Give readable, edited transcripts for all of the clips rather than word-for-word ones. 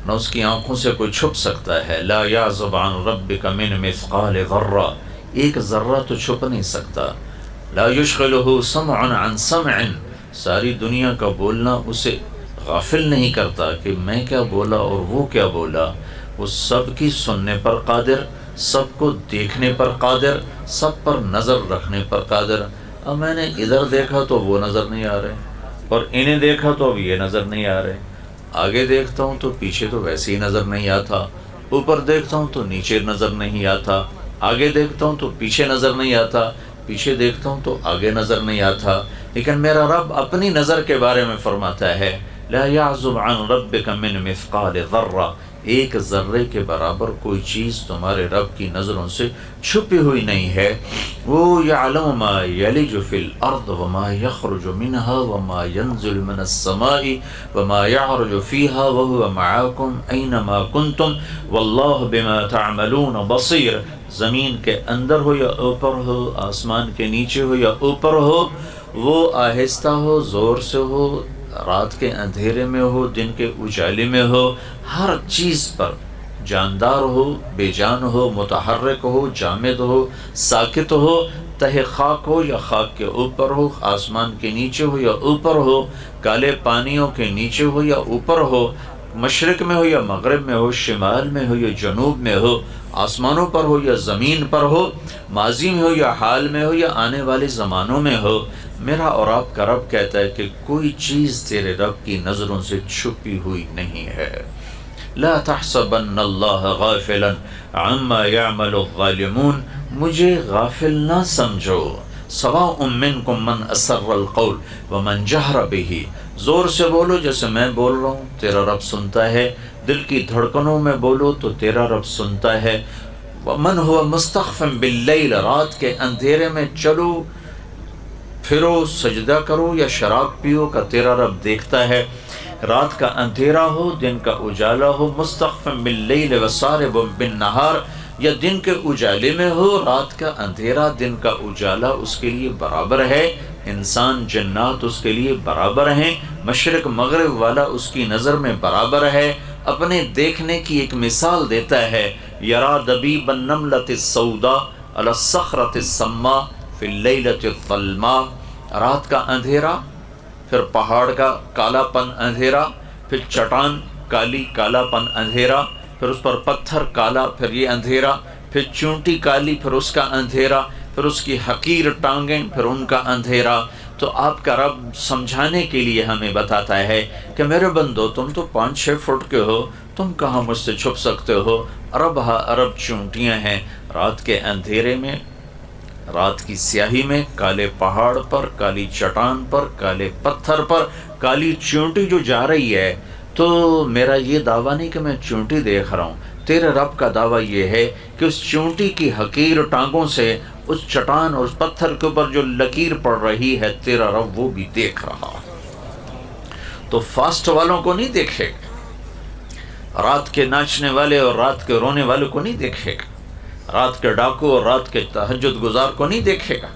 نہ اس کی آنکھوں سے کوئی چھپ سکتا ہے. لا یعزب عن ربک من مثقال ذرہ، ایک ذرہ تو چھپ نہیں سکتا. لا یشغلہ سمع عن سمع، ساری دنیا کا بولنا اسے غافل نہیں کرتا کہ میں کیا بولا اور وہ کیا بولا. وہ سب کی سننے پر قادر، سب کو دیکھنے پر قادر، سب پر نظر رکھنے پر قادر. اب میں نے ادھر دیکھا تو وہ نظر نہیں آ رہے، اور انہیں دیکھا تو اب یہ نظر نہیں آ رہے. آگے دیکھتا ہوں تو پیچھے تو ویسے ہی نظر نہیں آتا، اوپر دیکھتا ہوں تو نیچے نظر نہیں آتا، آگے دیکھتا ہوں تو پیچھے نظر نہیں آتا، پیچھے دیکھتا ہوں تو آگے نظر نہیں آتا. لیکن میرا رب اپنی نظر کے بارے میں فرماتا ہے لا يعزب عن ربك من مثقال ذرہ، ایک ذرے کے برابر کوئی چیز تمہارے رب کی نظروں سے چھپی ہوئی نہیں ہے. وہ یعلم ما یلج فی الارض وما یخرج منها وما ینزل من السماء وما یعرج فیها وهو معاکم اینما کنتم واللہ بما تعملون بصیر. زمین کے اندر ہو یا اوپر ہو، آسمان کے نیچے ہو یا اوپر ہو، وہ آہستہ ہو، زور سے ہو، رات کے اندھیرے میں ہو، دن کے اجالے میں ہو، ہر چیز پر، جاندار ہو، بے جان ہو، متحرک ہو، جامد ہو، ساکت ہو، تہ خاک ہو یا خاک کے اوپر ہو، آسمان کے نیچے ہو یا اوپر ہو، کالے پانیوں کے نیچے ہو یا اوپر ہو، مشرق میں ہو یا مغرب میں ہو، شمال میں ہو یا جنوب میں ہو، آسمانوں پر ہو یا زمین پر ہو، ماضی میں ہو یا حال میں ہو یا آنے والے زمانوں میں ہو. میرا اور آپ کا رب کہتا ہے کہ کوئی چیز تیرے رب کی نظروں سے چھپی ہوئی نہیں ہے. لا تحسبن اللہ غافلا عما يعمل الظالمون، مجھے غافل نہ سمجھو. سواء منکم من اسر القول ومن جہر به، زور سے بولو جیسے میں بول رہا ہوں، تیرا رب سنتا ہے. دل کی دھڑکنوں میں بولو تو تیرا رب سنتا ہے. ومن هو مستخف باللیل، رات کے اندھیرے میں چلو پھرو، سجدہ کرو یا شراب پیو کا تیرا رب دیکھتا ہے. رات کا اندھیرا ہو، دن کا اجالا ہو، مستخف باللیل وسارب بالنہار، یا دن کے اجالے میں ہو، رات کا اندھیرا دن کا اجالا اس کے لیے برابر ہے. انسان جنات اس کے لیے برابر ہیں، مشرق مغرب والا اس کی نظر میں برابر ہے. اپنے دیکھنے کی ایک مثال دیتا ہے، یرا دبیب النملۃ السوداء علی الصخرۃ السماء فی اللیلۃ الظلماء. رات کا اندھیرا، پھر پہاڑ کا کالا پن اندھیرا، پھر چٹان کالی کالا پن اندھیرا، پھر اس پر پتھر کالا، پھر یہ اندھیرا، پھر چونٹی کالی، پھر اس کا اندھیرا، پھر اس کی حقیر ٹانگیں، پھر ان کا اندھیرا. تو آپ کا رب سمجھانے کے لیے ہمیں بتاتا ہے کہ میرے بندو، تم تو 5-6 فٹ کے ہو، تم کہاں مجھ سے چھپ سکتے ہو. ارب ہا ارب چونٹیاں ہیں رات کے اندھیرے میں، رات کی سیاہی میں، کالے پہاڑ پر، کالی چٹان پر، کالے پتھر پر، کالی چونٹی جو جا رہی ہے. تو میرا یہ دعویٰ نہیں کہ میں چونٹی دیکھ رہا ہوں، تیرے رب کا دعویٰ یہ ہے کہ اس چونٹی کی حقیر ٹانگوں سے اس چٹان اور اس پتھر کے اوپر جو لکیر پڑ رہی ہے، تیرا رب وہ بھی دیکھ رہا ہے. تو فاسٹ والوں کو نہیں دیکھے گا، رات کے ناچنے والے اور رات کے رونے والوں کو نہیں دیکھے گا، رات کے ڈاکو اور رات کے تہجد گزار کو نہیں دیکھے گا،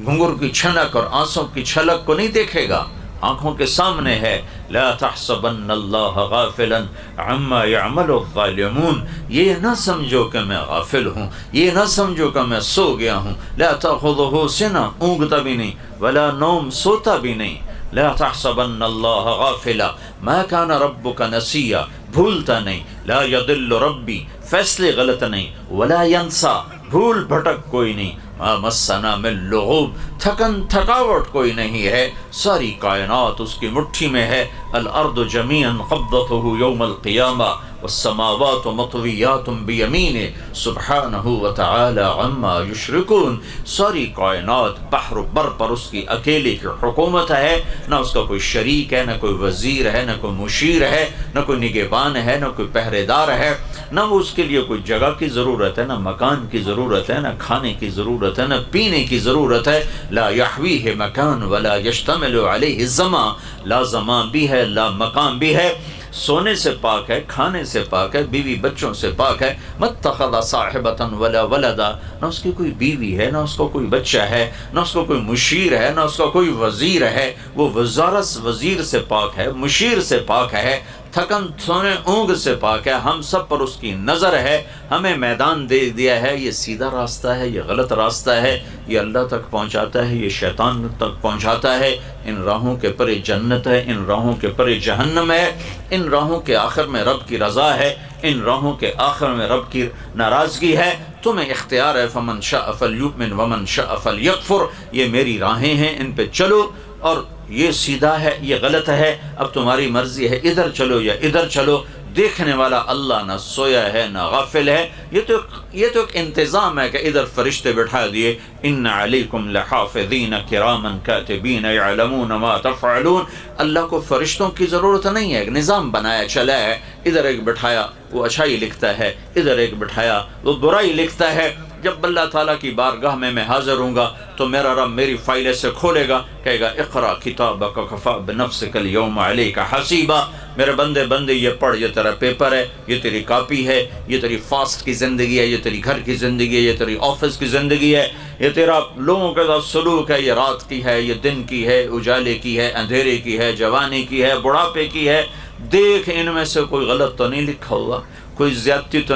گھنگور کی چھنک اور آنسوں کی چھلک کو نہیں دیکھے گا. آنکھوں کے سامنے ہے. لا تحسبن اللہ غافلا عما يعمل الظالمون، یہ نہ سمجھو کہ میں غافل ہوں، یہ نہ سمجھو کہ میں سو گیا ہوں. لا تأخذه سنہ، اونگتا بھی نہیں، ولا نوم، سوتا بھی نہیں. لا تحسبن اللہ غافلا ما كان ربک نسیا، بھولتا نہیں. لا يضل ربی، فیصلے غلط نہیں. ولا ينسى، بھول بھٹک کوئی نہیں. ما مسنا من لغوب، تھکن تھکاوٹ کوئی نہیں ہے. ساری کائنات اس کی مٹھی میں ہے. الارض جميعا قبضته يوم القیامہ والسماوات مطویات بیمینہ سبحانہ وتعالی عما یشرکون. ساری کائنات بحر و بر پر اس کی اکیلے کی حکومت ہے. نہ اس کا کوئی شریک ہے، نہ کوئی وزیر ہے، نہ کوئی مشیر ہے، نہ کوئی نگہبان ہے، نہ کوئی پہرے دار ہے. نہ وہ اس کے لیے کوئی جگہ کی ضرورت ہے، نہ مکان کی ضرورت ہے، نہ کھانے کی ضرورت ہے، نہ پینے کی ضرورت ہے. لا یحویہ مکان ولا یشتمل علیہ زمان، لا زمان بھی ہے، لا مکان بھی ہے. سونے سے پاک ہے، کھانے سے پاک ہے، بیوی بچوں سے پاک ہے. متخذ صاحبۃ ولا ولدا، نہ اس کی کوئی بیوی ہے، نہ اس کو کوئی بچہ ہے، نہ اس کو کوئی مشیر ہے، نہ اس کا کوئی وزیر ہے. وہ وزیر سے پاک ہے، مشیر سے پاک ہے. تھکن سونے اونگ سے پاک ہے، ہم سب پر اس کی نظر ہے، ہمیں میدان دے دیا ہے، یہ سیدھا راستہ ہے، یہ غلط راستہ ہے، یہ اللہ تک پہنچاتا ہے، یہ شیطان تک پہنچاتا ہے، ان راہوں کے پرے جنت ہے، ان راہوں کے پرے جہنم ہے، ان راہوں کے آخر میں رب کی رضا ہے، ان راہوں کے آخر میں رب کی ناراضگی ہے، تمہیں اختیار ہے، فمن شاء فلیؤمن ومن شاء فلیکفر، یہ میری راہیں ہیں، ان پہ چلو، اور یہ سیدھا ہے، یہ غلط ہے، اب تمہاری مرضی ہے، ادھر چلو یا ادھر چلو، دیکھنے والا اللہ نہ سویا ہے نہ غافل ہے، یہ تو ایک انتظام ہے کہ ادھر فرشتے بٹھا دیے، ان علیکم لحافظین کراما کاتبین یعلمون ما تفعلون، اللہ کو فرشتوں کی ضرورت نہیں ہے، ایک نظام بنایا چلا ہے، ادھر ایک بٹھایا وہ اچھائی لکھتا ہے، ادھر ایک بٹھایا وہ برائی لکھتا ہے، جب اللہ تعالیٰ کی بارگاہ میں حاضر ہوں گا تو میرا رب میری فائل سے کھولے گا، کہے گا اقرا کتابک کفی بنفسک اليوم علیک حسیبا، میرے بندے یہ پڑھ، یہ تیرا پیپر ہے، یہ تیری کاپی ہے، یہ تیری فاسٹ کی زندگی ہے، یہ تیری گھر کی زندگی ہے، یہ تیری آفس کی زندگی ہے، یہ تیرا لوگوں کے ساتھ سلوک ہے، یہ رات کی ہے، یہ دن کی ہے، اجالے کی ہے، اندھیرے کی ہے، جوانی کی ہے، بڑھاپے کی ہے، دیکھ ان میں سے کوئی غلط تو نہیں لکھا ہوا، کوئی زیادتی تو نہیں